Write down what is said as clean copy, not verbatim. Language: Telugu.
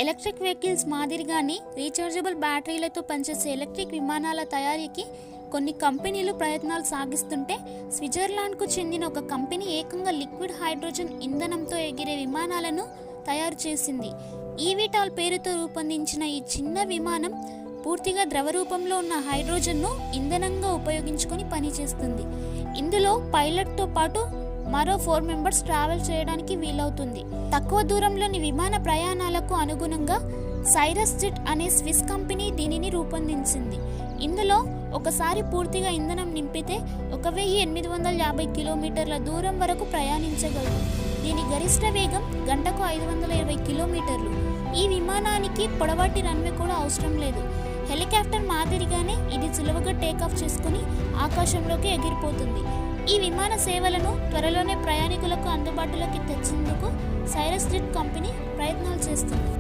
ఎలక్ట్రిక్ వెహికల్స్ మాదిరిగానే రీఛార్జబుల్ బ్యాటరీలతో పనిచేసే ఎలక్ట్రిక్ విమానాల తయారీకి కొన్ని కంపెనీలు ప్రయత్నాలు సాగిస్తుంటే స్విట్జర్లాండ్కు చెందిన ఒక కంపెనీ ఏకంగా లిక్విడ్ హైడ్రోజన్ ఇంధనంతో ఎగిరే విమానాలను తయారు చేసింది. ఈవిటాల్ పేరుతో రూపొందించిన ఈ చిన్న విమానం పూర్తిగా ద్రవ రూపంలో ఉన్న హైడ్రోజన్ను ఇంధనంగా ఉపయోగించుకొని పనిచేస్తుంది. ఇందులో పైలట్తో పాటు మరో 4 మెంబర్స్ ట్రావెల్ చేయడానికి వీలవుతుంది. తక్కువ దూరంలోని విమాన ప్రయాణాలకు అనుగుణంగా సైరస్ జెట్ అనే స్విస్ కంపెనీ దీనిని రూపొందించింది. ఇందులో ఒకసారి పూర్తిగా ఇంధనం నింపితే 1850 కిలోమీటర్ల దూరం వరకు ప్రయాణించగలదు. దీని గరిష్ట వేగం గంటకు 520 కిలోమీటర్లు. ఈ విమానానికి పొడవాటి రన్వే కూడా అవసరం లేదు. హెలికాప్టర్ మాదిరిగానే ఇది సులువుగా టేకాఫ్ చేసుకుని ఆకాశంలోకి ఎగిరిపోతుంది. ఈ విమాన సేవలను త్వరలోనే ప్రయాణికులకు అందుబాటులోకి తెచ్చేందుకు సైరస్ జెట్ కంపెనీ ప్రయత్నాలు చేస్తుంది.